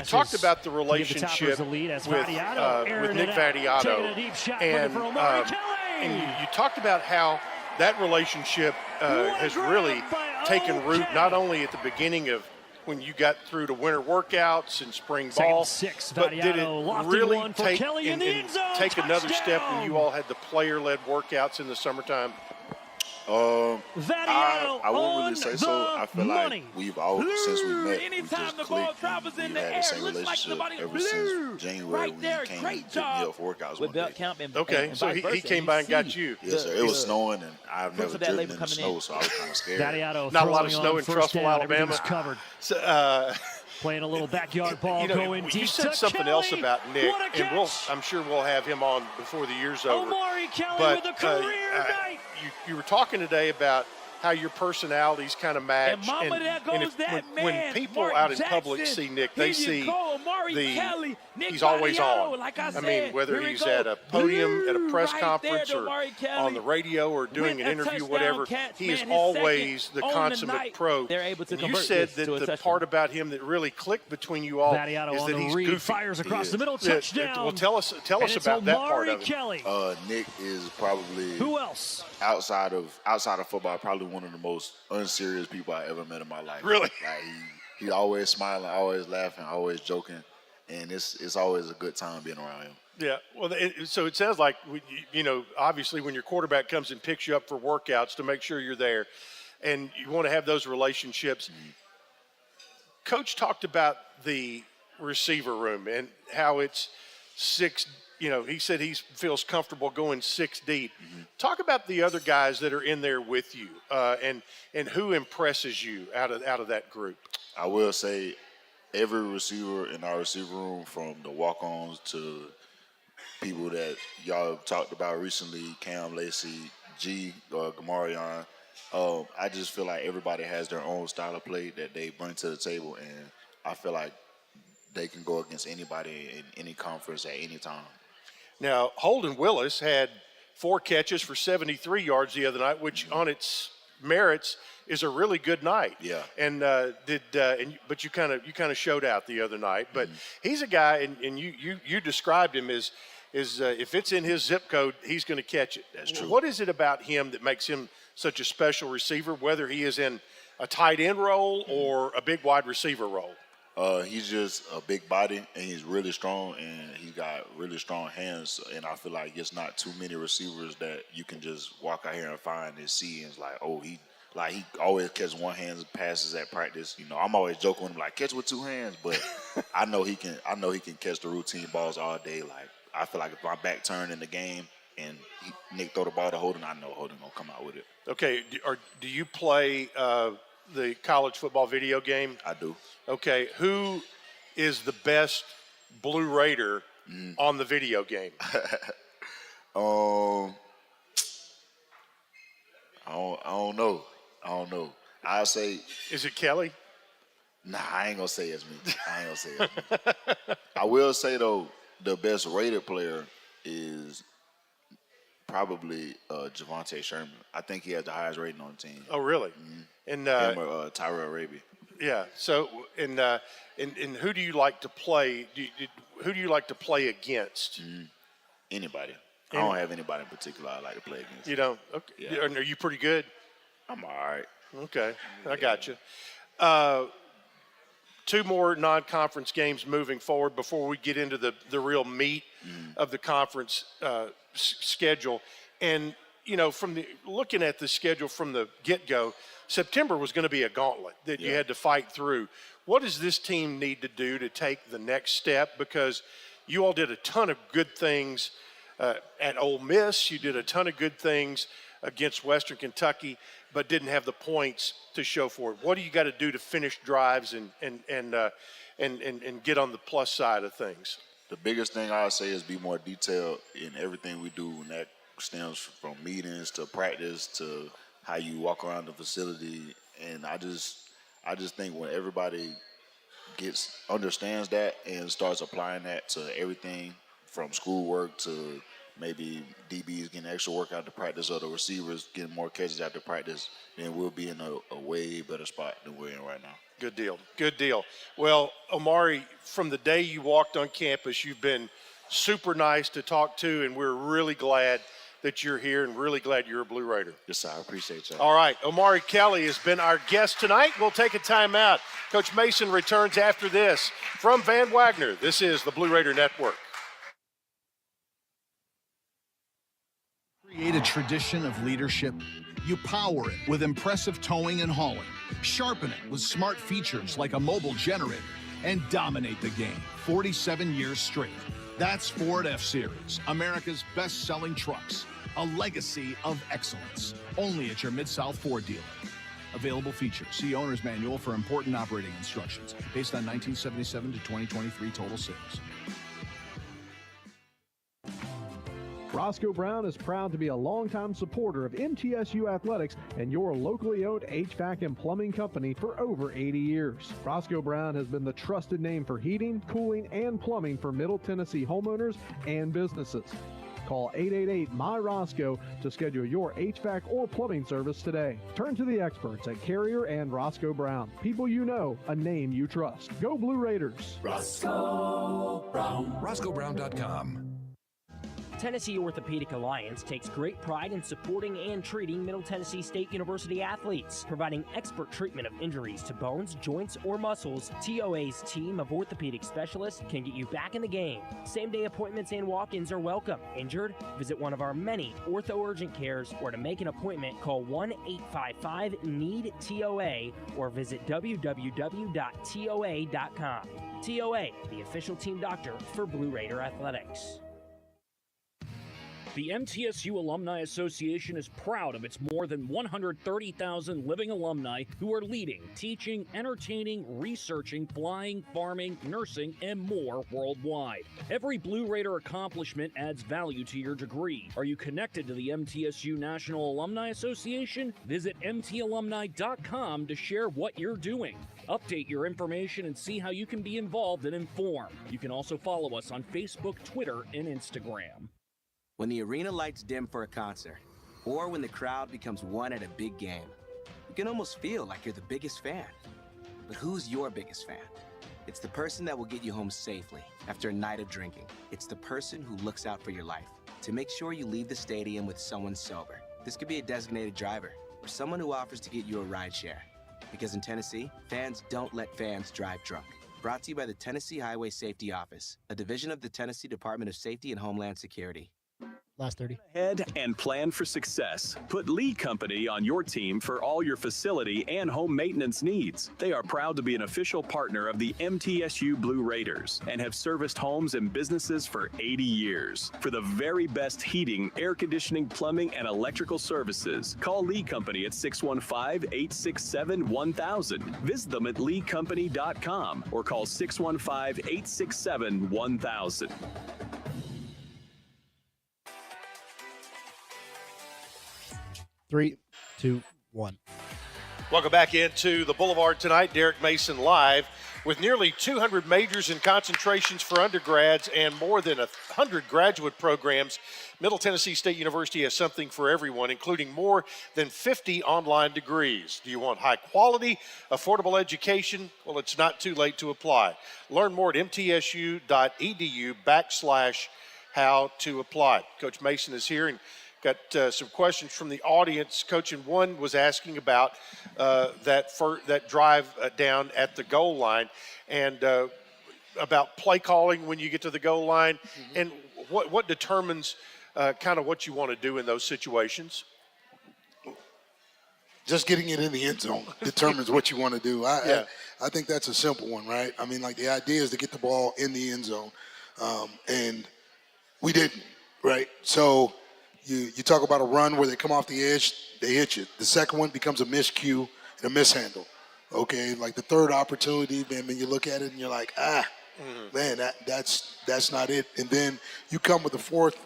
talked about the relationship with Nick Vadiato, and you talked about how that relationship has really taken root not only at the beginning of when you got through to winter workouts and spring ball, but did it really take another step when you all had the player-led workouts in the summertime? I won't really say so. I feel like we've all, since we met, we've just clicked. We've had the same relationship ever since January when he came and picked me up for workouts one day. Okay, so he came by and got you. Yes, sir. It was snowing, and I've never driven in the snow, so I was kind of scared. Not a lot of snow in Trussville, Alabama. Playing a little backyard ball, going deep. You said something else about Nick, and I'm sure we'll have him on before the year's over. Omari Kelly with a career night. You were talking today about how your personalities kind of match. And mama, there goes that man, when people Martin out in Jackson. public see Nick, they Here you see go, Amari the Kelly, Nick he's always Mariano, on. like I mean, said, whether here we he's go. at a podium, at a press Right conference, there to or Amari Kelly. on the radio, or doing With an a interview, touchdown whatever, catch, he man, is his always second the on the consummate night. pro. They're able to And you convert said this that to a the touchdown. part about him that really clicked between you all Vadiato is on that the he's read, goofy. fires across the middle, Yeah, touchdown. well, tell us And about it's that part Amari of it. Kelly. Nick is probably Who else? outside of football, probably one of the most unserious people I ever met in my life. Really? Like he always smiling, always laughing, always joking, and it's always a good time being around him. Yeah, well, so it sounds like, obviously when your quarterback comes and picks you up for workouts to make sure you're there, and you want to have those relationships. Mm-hmm. Coach talked about the receiver room and how it's six. He said he feels comfortable going 6 deep. Mm-hmm. Talk about the other guys that are in there with you, and who impresses you out of that group. I will say, every receiver in our receiver room, from the walk-ons to people that y'all talked about recently, Cam, Lacey, Gamarion, I just feel like everybody has their own style of play that they bring to the table, and I feel like they can go against anybody in any conference at any time. Now, Holden Willis had 4 catches for 73 yards the other night, which on its merits is a really good night. Yeah. And but you kind of showed out the other night. But he's a guy, and you described him as if it's in his zip code, he's going to catch it. That's true. What is it about him that makes him such a special receiver, whether he is in a tight end role or a big wide receiver role? He's just a big body, and he's really strong, and he's got really strong hands. And I feel like it's not too many receivers that you can just walk out here and find and see, and it's like, oh, he always catches one-hand passes at practice. I'm always joking with him, like, catch with 2 hands, but I know he can catch the routine balls all day. Like, I feel like if my back turned in the game and Nick throw the ball to Holden, I know Holden gonna come out with it. Okay, do you play the college football video game? I do. Okay, who is the best Blue Raider on the video game? I don't know. I'll say. Is it Kelly? Nah, I ain't gonna say it's me. I will say though, the best rated player is probably Javonte Sherman. I think he has the highest rating on the team. Oh, really? Mm-hmm. And him or Tyrell Raby. Yeah. So, and who do you like to play? Who do you like to play against? Anybody. I don't have anybody in particular I like to play against. You don't? Okay. Yeah. Are you pretty good? I'm all right. Okay, I got you. 2 more non-conference games moving forward before we get into the real meat of the conference schedule. And from looking at the schedule from the get-go, September was going to be a gauntlet that you had to fight through. What does this team need to do to take the next step? Because you all did a ton of good things at Ole Miss. You did a ton of good things against Western Kentucky, but didn't have the points to show for it. What do you got to do to finish drives and get on the plus side of things? The biggest thing I would say is be more detailed in everything we do, and that stems from meetings to practice to how you walk around the facility. And I just think when everybody understands that and starts applying that to everything from schoolwork to maybe DBs getting extra work out to practice or the receivers getting more catches after practice, then we'll be in a way better spot than we're in right now. Good deal. Good deal. Well, Omari, from the day you walked on campus, you've been super nice to talk to, and we're really glad that you're here and really glad you're a Blue Raider. Yes, sir. I appreciate you. All right. Omari Kelly has been our guest tonight. We'll take a timeout. Coach Mason returns after this. From Van Wagner, this is the Blue Raider Network. Create a tradition of leadership. You power it with impressive towing and hauling. Sharpen it with smart features like a mobile generator. And dominate the game 47 years straight. That's Ford F-Series, America's best-selling trucks. A legacy of excellence. Only at your Mid-South Ford dealer. Available features. See Owner's Manual for important operating instructions. Based on 1977 to 2023 total sales. Roscoe Brown is proud to be a longtime supporter of MTSU Athletics and your locally owned HVAC and plumbing company for over 80 years. Roscoe Brown has been the trusted name for heating, cooling, and plumbing for Middle Tennessee homeowners and businesses. Call 888-MY-ROSCOE to schedule your HVAC or plumbing service today. Turn to the experts at Carrier and Roscoe Brown. People you know, a name you trust. Go Blue Raiders. Roscoe Brown. RoscoeBrown.com. Tennessee Orthopedic Alliance takes great pride in supporting and treating Middle Tennessee State University athletes. Providing expert treatment of injuries to bones, joints, or muscles, TOA's team of orthopedic specialists can get you back in the game. Same-day appointments and walk-ins are welcome. Injured? Visit one of our many ortho urgent cares, or to make an appointment, call 1-855-NEED-TOA or visit www.toa.com. TOA, the official team doctor for Blue Raider Athletics. The MTSU Alumni Association is proud of its more than 130,000 living alumni who are leading, teaching, entertaining, researching, flying, farming, nursing, and more worldwide. Every Blue Raider accomplishment adds value to your degree. Are you connected to the MTSU National Alumni Association? Visit mtalumni.com to share what you're doing. Update your information and see how you can be involved and informed. You can also follow us on Facebook, Twitter, and Instagram. When the arena lights dim for a concert, or when the crowd becomes one at a big game, you can almost feel like you're the biggest fan. But who's your biggest fan? It's the person that will get you home safely after a night of drinking. It's the person who looks out for your life to make sure you leave the stadium with someone sober. This could be a designated driver or someone who offers to get you a ride share. Because in Tennessee, fans don't let fans drive drunk. Brought to you by the Tennessee Highway Safety Office, a division of the Tennessee Department of Safety and Homeland Security. Last 30. Ahead and plan for success. Put Lee Company on your team for all your facility and home maintenance needs. They are proud to be an official partner of the MTSU Blue Raiders and have serviced homes and businesses for 80 years. For the very best heating, air conditioning, plumbing, and electrical services, call Lee Company at 615-867-1000. Visit them at leecompany.com or call 615-867-1000. 3, 2, 1. Welcome back into the Boulevard tonight. Derek Mason live with nearly 200 majors and concentrations for undergrads and more than 100 graduate programs. Middle Tennessee State University has something for everyone, including more than 50 online degrees. Do you want high quality, affordable education? Well, it's not too late to apply. Learn more at mtsu.edu/how to apply. Coach Mason is here and got some questions from the audience. Coach, and one was asking about that drive down at the goal line and about play calling when you get to the goal line, and what determines kind of what you want to do in those situations. Just getting it in the end zone determines what you want to do. I think that's a simple one, right? I mean, like, the idea is to get the ball in the end zone, and we didn't, right? So you talk about a run where they come off the edge, they hit you. The second one becomes a miscue and a mishandle. Okay, like the third opportunity, man, when you look at it and you're like, man, that's not it. And then you come with the fourth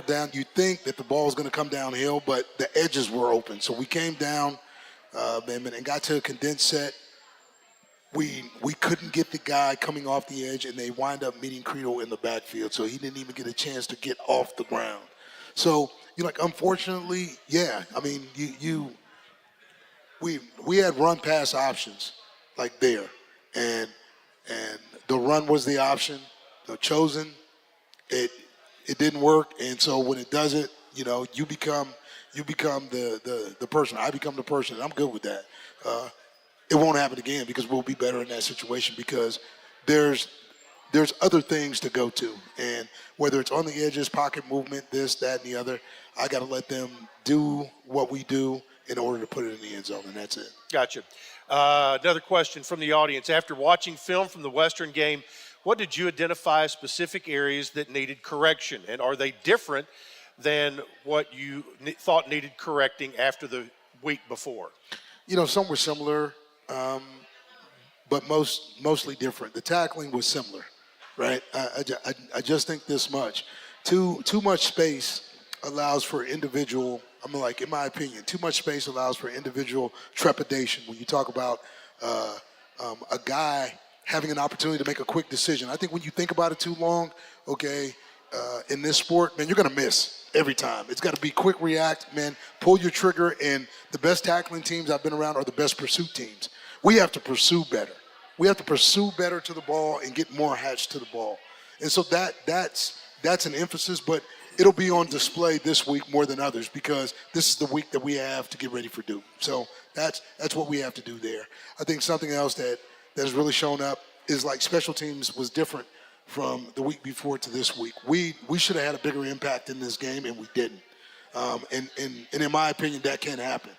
down. You think that the ball is going to come downhill, but the edges were open. So we came down, and got to a condensed set. We couldn't get the guy coming off the edge, and they wind up meeting Credo in the backfield, so he didn't even get a chance to get off the ground. So, unfortunately, I mean, we had run pass options like there, and the run was the option, chosen. It didn't work, and so when it doesn't, you become the person. I become the person, and I'm good with that. It won't happen again because we'll be better in that situation because there's other things to go to, and whether it's on the edges, pocket movement, this, that, and the other, I got to let them do what we do in order to put it in the end zone, and that's it. Gotcha. Another question from the audience. After watching film from the Western game, what did you identify as specific areas that needed correction, and are they different than what you thought needed correcting after the week before? Some were similar, but mostly different. The tackling was similar. Right, I just think this much. too much space allows for individual. In my opinion, too much space allows for individual trepidation when you talk about a guy having an opportunity to make a quick decision. I think when you think about it too long, in this sport, man, you're going to miss every time. It's got to be quick react, man, pull your trigger, and the best tackling teams I've been around are the best pursuit teams. We have to pursue better. We have to pursue better to the ball and get more hatched to the ball. And so that's an emphasis, but it'll be on display this week more than others because this is the week that we have to get ready for Duke. So that's what we have to do there. I think something else that has really shown up is like special teams was different from the week before to this week. We should have had a bigger impact in this game, and we didn't. And in my opinion, that can't happen.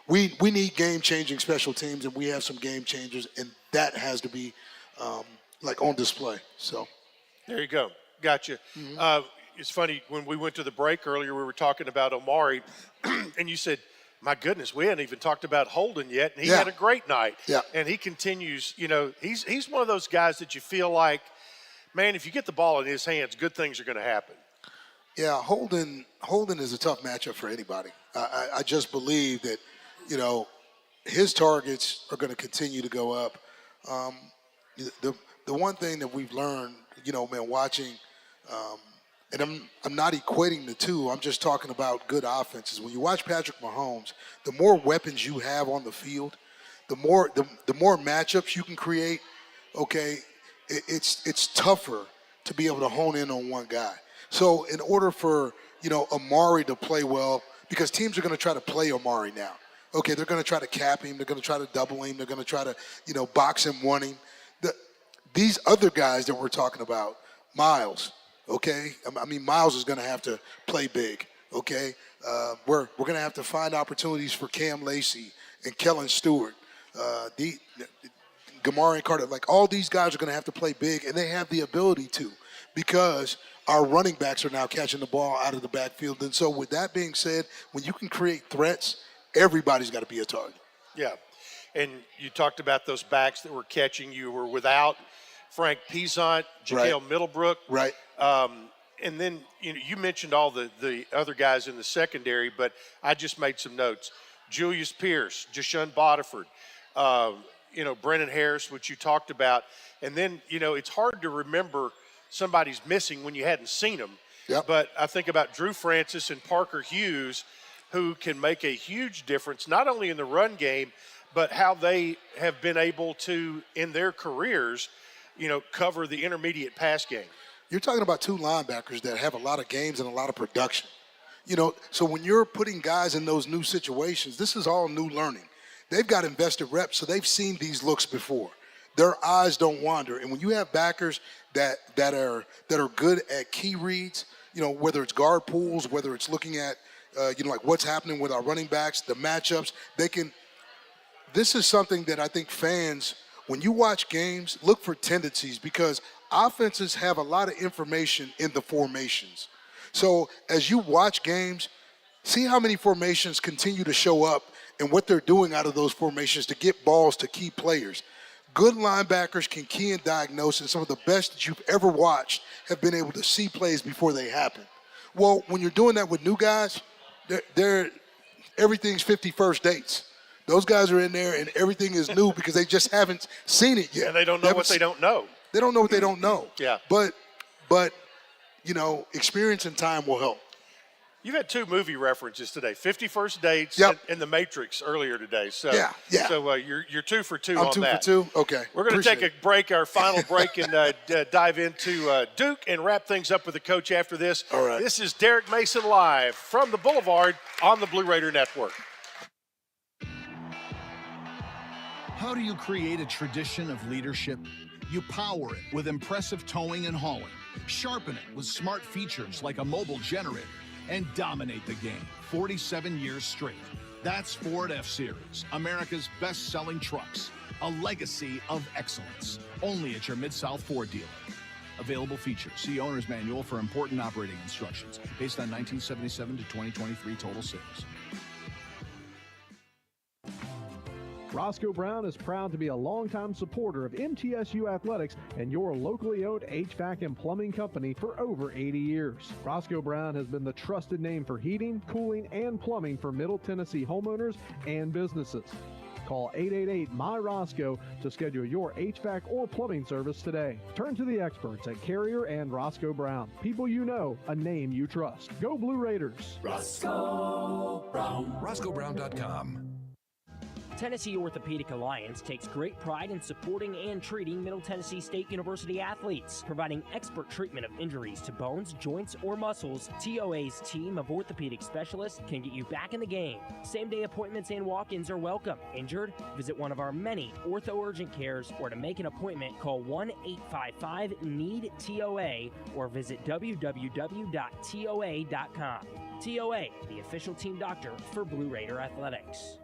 We need game-changing special teams, and we have some game changers, and that has to be on display. So there you go. Gotcha. Mm-hmm. It's funny, when we went to the break earlier, we were talking about Omari, and you said, my goodness, we hadn't even talked about Holden yet, and he had a great night. Yeah. And he continues, he's one of those guys that you feel like, man, if you get the ball in his hands, good things are going to happen. Yeah, Holden is a tough matchup for anybody. I just believe that, his targets are going to continue to go up. The one thing that we've learned, watching, and I'm not equating the two. I'm just talking about good offenses. When you watch Patrick Mahomes, the more weapons you have on the field, the more matchups you can create. Okay, it's tougher to be able to hone in on one guy. So in order for Amari to play well, because teams are going to try to play Amari now. Okay, they're going to try to cap him. They're going to try to double him. They're going to try to box him, one him. These other guys that we're talking about, Miles. Okay, Miles is going to have to play big. Okay, we're going to have to find opportunities for Cam Lacey and Kellen Stewart, Gamari Carter. Like all these guys are going to have to play big, and they have the ability to, because our running backs are now catching the ball out of the backfield. And so, with that being said, when you can create threats, everybody's got to be a target. Yeah, and you talked about those backs that were catching. You were without Frank Peasant, Jakail Middlebrook. Right. And then you mentioned all the other guys in the secondary, but I just made some notes. Julius Pierce, Jashun Bodiford, Brennan Harris, which you talked about. And then, it's hard to remember somebody's missing when you hadn't seen them. Yep. But I think about Drew Francis and Parker Hughes, who can make a huge difference, not only in the run game, but how they have been able to, in their careers, cover the intermediate pass game. You're talking about two linebackers that have a lot of games and a lot of production. So when you're putting guys in those new situations, this is all new learning. They've got invested reps, so they've seen these looks before. Their eyes don't wander. And when you have backers that are good at key reads, whether it's guard pools, whether it's looking at like what's happening with our running backs, the matchups, this is something that I think fans, when you watch games, look for tendencies, because offenses have a lot of information in the formations. So as you watch games, see how many formations continue to show up and what they're doing out of those formations to get balls to key players. Good linebackers can key and diagnose, and some of the best that you've ever watched have been able to see plays before they happen. Well, when you're doing that with new guys, everything's 51st dates. Those guys are in there, and everything is new because they just haven't seen it yet. And they don't know what they don't know. They don't know what they don't know. Yeah. But experience and time will help. You've had two movie references today, 50 First Dates and The Matrix earlier today. So, yeah. So you're 2 for 2 I'm on 2 that. for 2? Okay. We're going to take a break, our final break, and dive into Duke and wrap things up with the coach after this. All right. This is Derek Mason live from the Boulevard on the Blue Raider Network. How do you create a tradition of leadership? You power it with impressive towing and hauling, sharpen it with smart features like a mobile generator, and dominate the game 47 years straight. That's Ford F-Series, America's best-selling trucks, a legacy of excellence, only at your Mid-South Ford dealer. Available features. See owner's manual for important operating instructions based on 1977 to 2023 total sales. Roscoe Brown is proud to be a longtime supporter of MTSU Athletics and your locally owned HVAC and plumbing company for over 80 years. Roscoe Brown has been the trusted name for heating, cooling, and plumbing for Middle Tennessee homeowners and businesses. Call 888-MY-ROSCOE to schedule your HVAC or plumbing service today. Turn to the experts at Carrier and Roscoe Brown. People you know, a name you trust. Go Blue Raiders. Roscoe Brown. RoscoeBrown.com. Tennessee Orthopedic Alliance takes great pride in supporting and treating Middle Tennessee State University athletes. Providing expert treatment of injuries to bones, joints, or muscles, TOA's team of orthopedic specialists can get you back in the game. Same-day appointments and walk-ins are welcome. Injured? Visit one of our many ortho urgent cares, or to make an appointment, call 1-855-NEED-TOA or visit www.toa.com. TOA, the official team doctor for Blue Raider Athletics.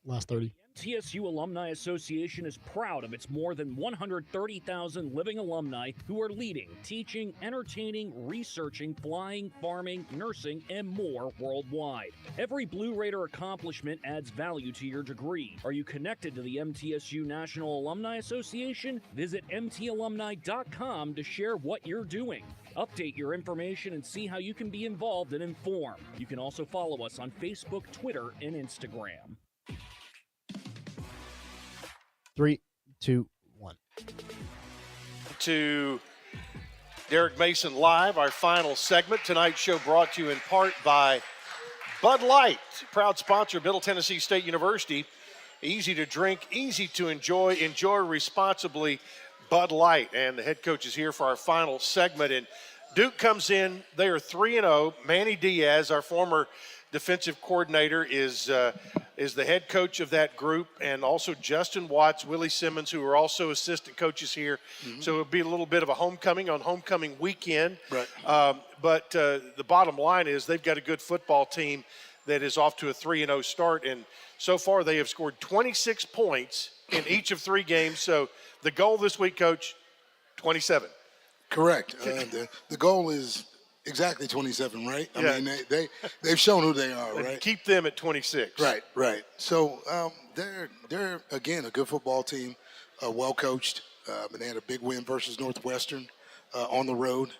Last 30. TSU Alumni Association is proud of its more than 130,000 living alumni who are leading, teaching, entertaining, researching, flying, farming, nursing, and more worldwide. Every Blue Raider accomplishment adds value to your degree. Are you connected to the MTSU National Alumni Association? Visit mtalumni.com to share what you're doing. Update your information and see how you can be involved and informed. You can also follow us on Facebook, Twitter, and Instagram. 3, 2, 1. To Derek Mason Live, our final segment. Tonight's show brought to you in part by Bud Light, proud sponsor of Middle Tennessee State University. Easy to drink, easy to enjoy. Enjoy responsibly, Bud Light. And the head coach is here for our final segment. And Duke comes in. They are 3-0. Manny Diaz, our former defensive coordinator, is the head coach of that group, and also Justin Watts, Willie Simmons, who are also assistant coaches here. Mm-hmm. So it'll be a little bit of a homecoming on homecoming weekend. Right. But the bottom line is they've got a good football team that is off to a 3-0 start, and so far they have scored 26 points in each of 3 games. So the goal this week, Coach, 27. Correct. The goal is exactly 27, right? I mean, they've shown who they are, right? Keep them at 26. Right. So they're again a good football team, well coached. And they had a big win versus Northwestern on the road,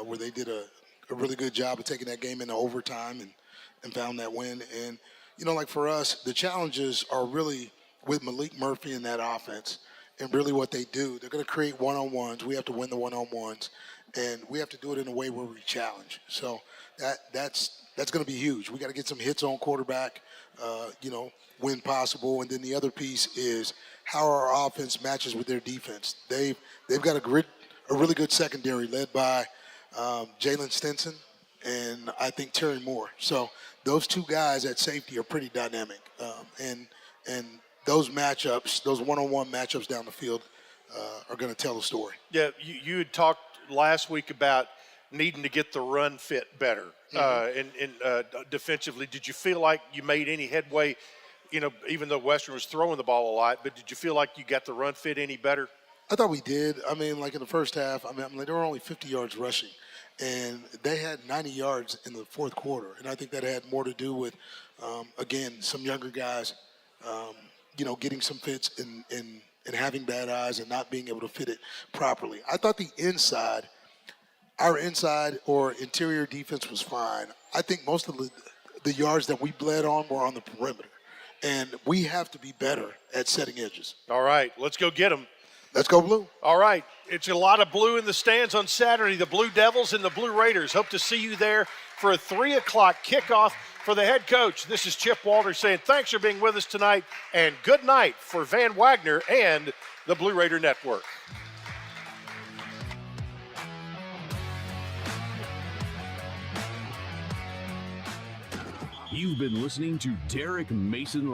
where they did a really good job of taking that game into overtime and found that win. And like for us, the challenges are really with Malik Murphy and that offense, and really what they do. They're going to create one-on-ones. We have to win the one-on-ones. And we have to do it in a way where we challenge. So that's going to be huge. We got to get some hits on quarterback, when possible. And then the other piece is how our offense matches with their defense. They've got a really good secondary led by Jalen Stinson and I think Terry Moore. So those 2 guys at safety are pretty dynamic. And those matchups, those one-on-one matchups down the field are going to tell the story. Yeah, you had talked last week about needing to get the run fit better defensively. Did you feel like you made any headway, even though Western was throwing the ball a lot, but did you feel like you got the run fit any better? I thought we did. I mean, like in the first half, they were only 50 yards rushing, and they had 90 yards in the fourth quarter. And I think that had more to do with, again, some younger guys, getting some fits and having bad eyes and not being able to fit it properly. I thought our inside or interior defense was fine. I think most of the yards that we bled on were on the perimeter. And we have to be better at setting edges. All right, let's go get them. Let's go Blue. All right, it's a lot of blue in the stands on Saturday. The Blue Devils and the Blue Raiders. Hope to see you there for a 3 o'clock kickoff. For the head coach, this is Chip Walter saying thanks for being with us tonight, and good night for Van Wagner and the Blue Raider Network. You've been listening to Derek Mason